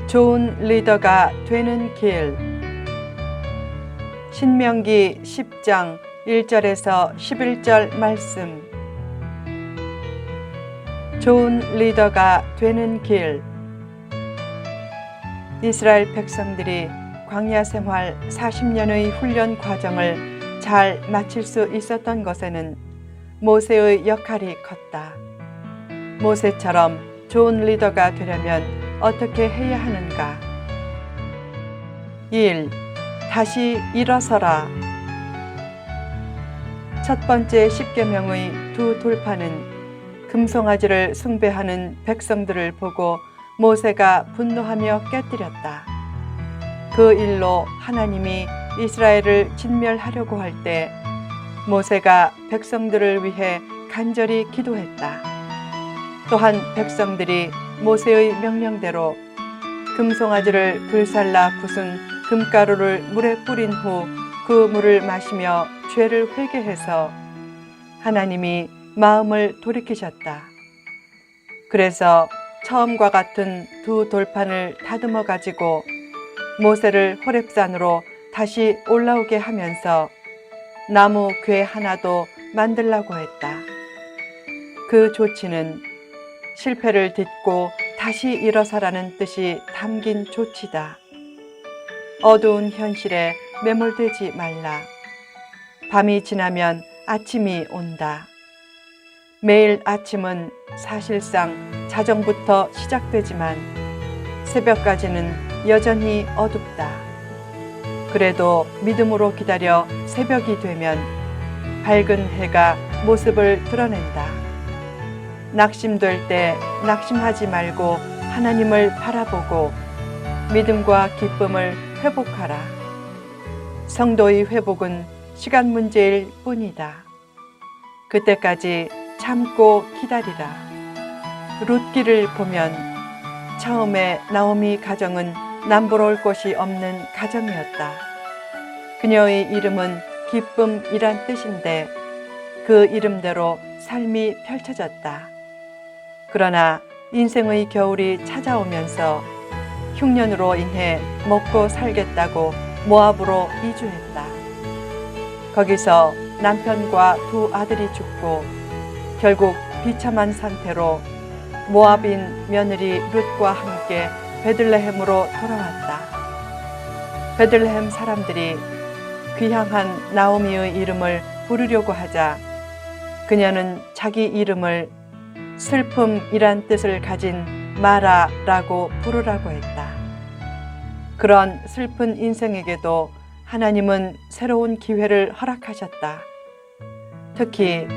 좋은 리더가 되는 길. 신명기 10장 1절에서 11절 말씀. 좋은 리더가 되는 길. 이스라엘 백성들이 광야 생활 40년의 훈련 과정을 잘 마칠 수 있었던 것에는 모세의 역할이 컸다. 모세처럼 좋은 리더가 되려면 어떻게 해야 하는가? 1. 다시 일어서라. 첫 번째 십계명의 두 돌판은 금송아지를 숭배하는 백성들을 보고 모세가 분노하며 깨뜨렸다. 그 일로 하나님이 이스라엘을 진멸하려고 할 때 모세가 백성들을 위해 간절히 기도했다. 또한 백성들이 모세의 명령대로 금송아지를 불살라 부순 금가루를 물에 뿌린 후 그 물을 마시며 죄를 회개해서 하나님이 마음을 돌이키셨다. 그래서 처음과 같은 두 돌판을 다듬어 가지고 모세를 호렙산으로 다시 올라오게 하면서 나무 궤 하나도 만들라고 했다. 그 조치는 실패를 딛고 다시 일어서라는 뜻이 담긴 조치다. 어두운 현실에 매몰되지 말라. 밤이 지나면 아침이 온다. 매일 아침은 사실상 자정부터 시작되지만 새벽까지는 여전히 어둡다. 그래도 믿음으로 기다려 새벽이 되면 밝은 해가 모습을 드러낸다. 낙심될 때 낙심하지 말고 하나님을 바라보고 믿음과 기쁨을 회복하라. 성도의 회복은 시간 문제일 뿐이다. 그때까지 참고 기다리라. 룻기를 보면 처음에 나오미 가정은 남부러울 곳이 없는 가정이었다. 그녀의 이름은 기쁨이란 뜻인데 그 이름대로 삶이 펼쳐졌다. 그러나 인생의 겨울이 찾아오면서 흉년으로 인해 먹고 살겠다고 모압으로 이주했다. 거기서 남편과 두 아들이 죽고 결국 비참한 상태로 모압인 며느리 룻과 함께 베들레헴으로 돌아왔다. 베들레헴 사람들이 귀향한 나오미의 이름을 부르려고 하자 그녀는 자기 이름을 슬픔이란 뜻을 가진 마라라고 부르라고 했다. 그런 슬픈 인생에게도 하나님은 새로운 기회를 허락하셨다. 특히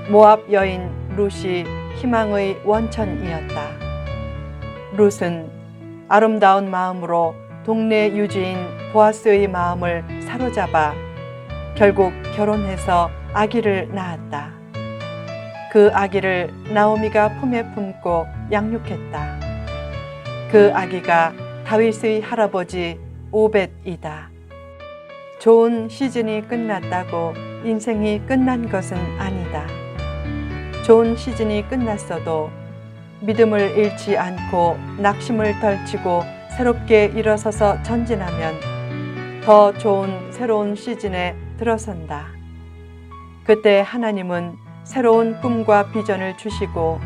모압 여인 룻이 희망의 원천이었다. 룻은 아름다운 마음으로 동네 유지인 보아스의 마음을 사로잡아 결국 결혼해서 아기를 낳았다. 그 아기를 나오미가 품에 품고 양육했다. 그 아기가 다윗의 할아버지 오벳이다. 좋은 시즌이 끝났다고 인생이 끝난 것은 아니다. 좋은 시즌이 끝났어도 믿음을 잃지 않고 낙심을 덜치고 새롭게 일어서서 전진하면 더 좋은 새로운 시즌에 들어선다. 그때 하나님은 새로운 꿈과 비전을 주시고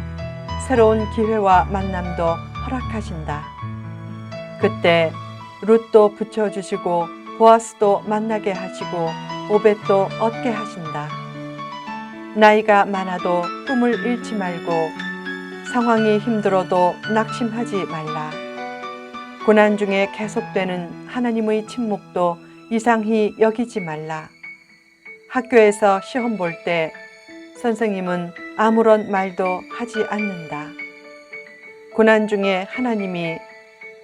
새로운 기회와 만남도 허락하신다. 그때 룻도 붙여주시고 보아스도 만나게 하시고 오벳도 얻게 하신다. 나이가 많아도 꿈을 잃지 말고 상황이 힘들어도 낙심하지 말라. 고난 중에 계속되는 하나님의 침묵도 이상히 여기지 말라. 학교에서 시험 볼 때 선생님은 아무런 말도 하지 않는다. 고난 중에 하나님이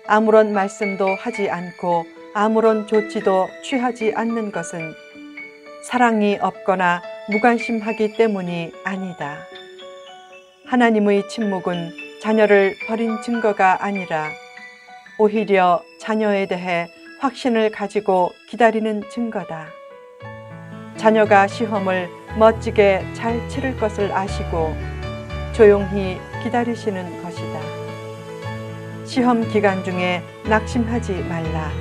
아무런 말씀도 하지 않고 아무런 조치도 취하지 않는 것은 사랑이 없거나 무관심하기 때문이 아니다. 하나님의 침묵은 자녀를 버린 증거가 아니라 오히려 자녀에 대해 확신을 가지고 기다리는 증거다. 자녀가 시험을 멋지게 잘 치를 것을 아시고 조용히 기다리시는 것이다. 시험 기간 중에 낙심하지 말라.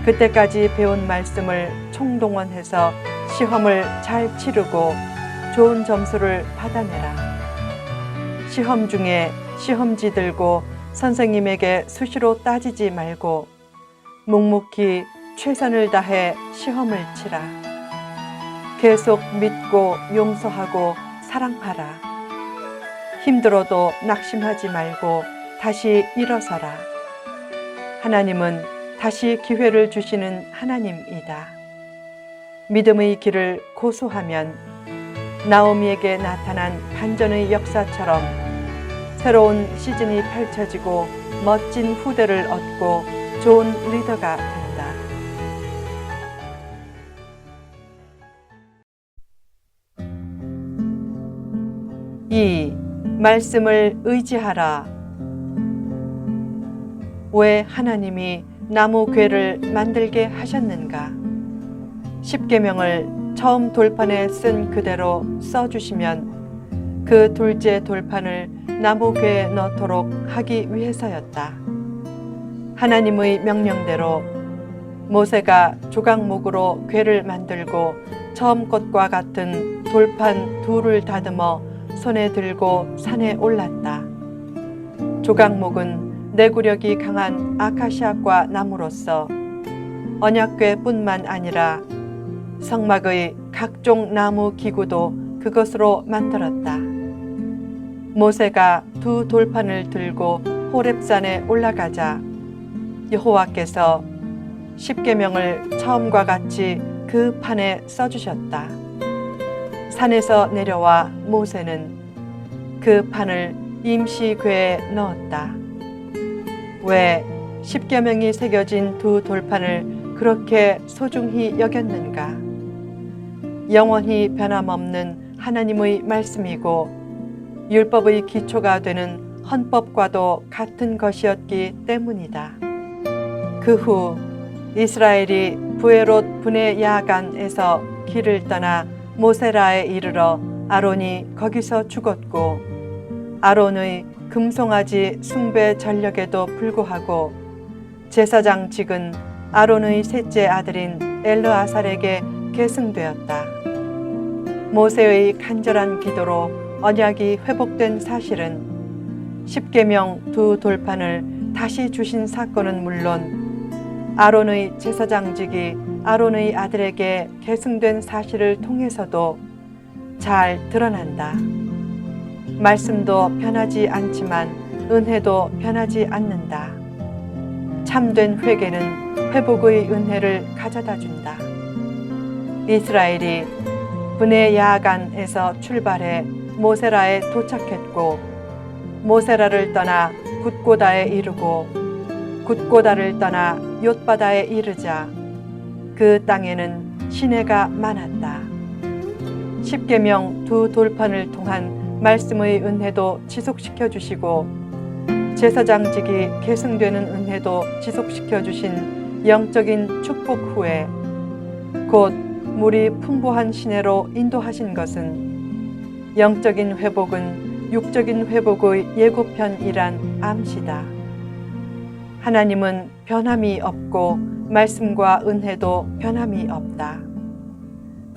그때까지 배운 말씀을 총동원해서 시험을 잘 치르고 좋은 점수를 받아내라. 시험 중에 시험지 들고 선생님에게 수시로 따지지 말고 묵묵히 최선을 다해 시험을 치라. 계속 믿고 용서하고 사랑하라. 힘들어도 낙심하지 말고 다시 일어서라. 하나님은 다시 기회를 주시는 하나님이다. 믿음의 길을 고수하면 나오미에게 나타난 반전의 역사처럼 새로운 시즌이 펼쳐지고 멋진 후대를 얻고 좋은 리더가 된다. 이 말씀을 의지하라. 왜 하나님이 나무 궤를 만들게 하셨는가? 십계명을 처음 돌판에 쓴 그대로 써주시면 그 둘째 돌판을 나무 궤에 넣도록 하기 위해서였다. 하나님의 명령대로 모세가 조각목으로 궤를 만들고 처음 것과 같은 돌판 둘을 다듬어 손에 들고 산에 올랐다. 조각목은 내구력이 강한 아카시아과 나무로서 언약궤뿐만 아니라 성막의 각종 나무 기구도 그것으로 만들었다. 모세가 두 돌판을 들고 호렙산에 올라가자 여호와께서 십계명을 처음과 같이 그 판에 써주셨다. 산에서 내려와 모세는 그 판을 임시 궤에 넣었다. 왜 십계명이 새겨진 두 돌판을 그렇게 소중히 여겼는가? 영원히 변함없는 하나님의 말씀이고 율법의 기초가 되는 헌법과도 같은 것이었기 때문이다. 그 후 이스라엘이 부에롯 분의 야간에서 길을 떠나 모세라에 이르러 아론이 거기서 죽었고 아론의 금송아지 숭배 전력에도 불구하고 제사장직은 아론의 셋째 아들인 엘르아살에게 계승되었다. 모세의 간절한 기도로 언약이 회복된 사실은 십계명 두 돌판을 다시 주신 사건은 물론 아론의 제사장직이 아론의 아들에게 계승된 사실을 통해서도 잘 드러난다. 말씀도 변하지 않지만 은혜도 변하지 않는다. 참된 회개는 회복의 은혜를 가져다 준다. 이스라엘이 분의 야간에서 출발해 모세라에 도착했고 모세라를 떠나 굿고다에 이르고 굿고다를 떠나 욤바다에 이르자 그 땅에는 시내가 많았다. 십계명 두 돌판을 통한 말씀의 은혜도 지속시켜 주시고 제사장직이 계승되는 은혜도 지속시켜 주신 영적인 축복 후에 곧 물이 풍부한 시내로 인도하신 것은 영적인 회복은 육적인 회복의 예고편이란 암시다. 하나님은 변함이 없고 말씀과 은혜도 변함이 없다.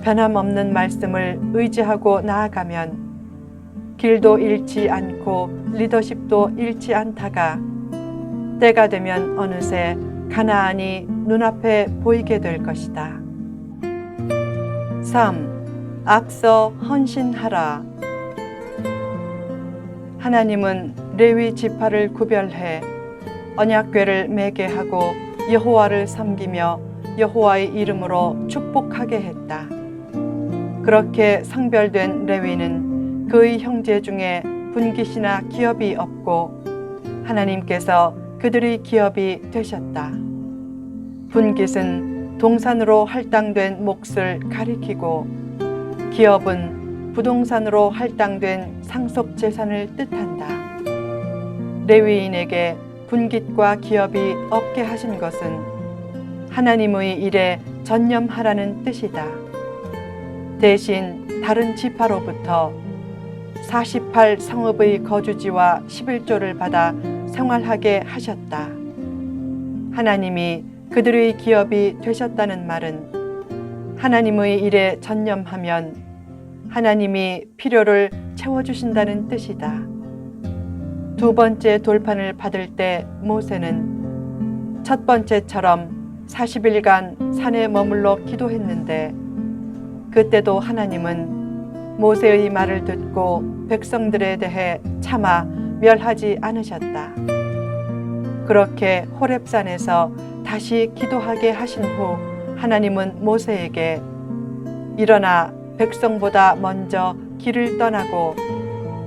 변함없는 말씀을 의지하고 나아가면 길도 잃지 않고 리더십도 잃지 않다가 때가 되면 어느새 가나안이 눈앞에 보이게 될 것이다. 3. 앞서 헌신하라. 하나님은 레위 지파를 구별해 언약궤를 매게 하고 여호와를 섬기며 여호와의 이름으로 축복하게 했다. 그렇게 성별된 레위는 그의 형제 중에 분깃이나 기업이 없고 하나님께서 그들의 기업이 되셨다. 분깃은 동산으로 할당된 몫을 가리키고 기업은 부동산으로 할당된 상속 재산을 뜻한다. 레위인에게 분깃과 기업이 없게 하신 것은 하나님의 일에 전념하라는 뜻이다. 대신 다른 지파로부터 48 성읍의 거주지와 11조를 받아 생활하게 하셨다. 하나님이 그들의 기업이 되셨다는 말은 하나님의 일에 전념하면 하나님이 필요를 채워주신다는 뜻이다. 두 번째 돌판을 받을 때 모세는 첫 번째처럼 40일간 산에 머물러 기도했는데 그때도 하나님은 모세의 말을 듣고 백성들에 대해 차마 멸하지 않으셨다. 그렇게 호렙산에서 다시 기도하게 하신 후 하나님은 모세에게 일어나 백성보다 먼저 길을 떠나고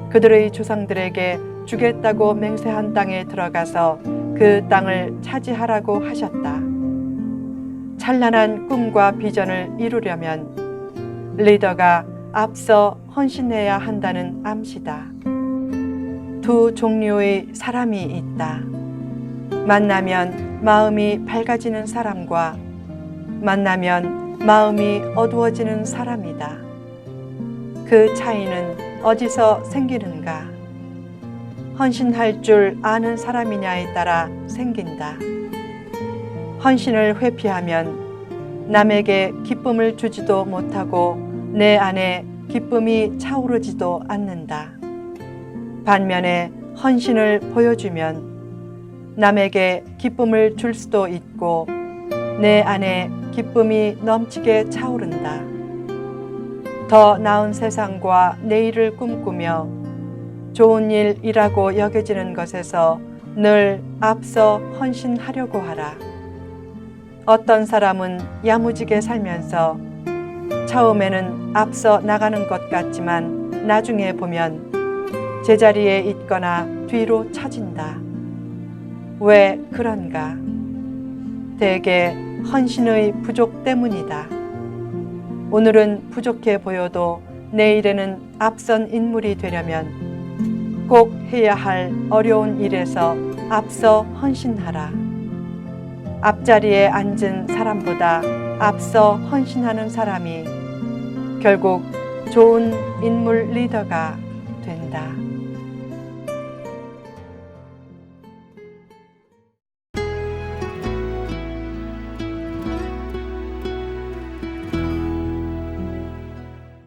그들의 조상들에게 주겠다고 맹세한 땅에 들어가서 그 땅을 차지하라고 하셨다. 찬란한 꿈과 비전을 이루려면 리더가 앞서 헌신해야 한다는 암시다. 두 종류의 사람이 있다. 만나면 마음이 밝아지는 사람과 만나면 마음이 어두워지는 사람이다. 그 차이는 어디서 생기는가? 헌신할 줄 아는 사람이냐에 따라 생긴다. 헌신을 회피하면 남에게 기쁨을 주지도 못하고 내 안에 기쁨이 차오르지도 않는다. 반면에 헌신을 보여주면 남에게 기쁨을 줄 수도 있고 내 안에 기쁨이 넘치게 차오른다. 더 나은 세상과 내일을 꿈꾸며 좋은 일이라고 여겨지는 것에서 늘 앞서 헌신하려고 하라. 어떤 사람은 야무지게 살면서 처음에는 앞서 나가는 것 같지만 나중에 보면 제자리에 있거나 뒤로 처진다. 왜 그런가? 대개 헌신의 부족 때문이다. 오늘은 부족해 보여도 내일에는 앞선 인물이 되려면 꼭 해야 할 어려운 일에서 앞서 헌신하라. 앞자리에 앉은 사람보다 앞서 헌신하는 사람이 결국 좋은 인물 리더가 된다.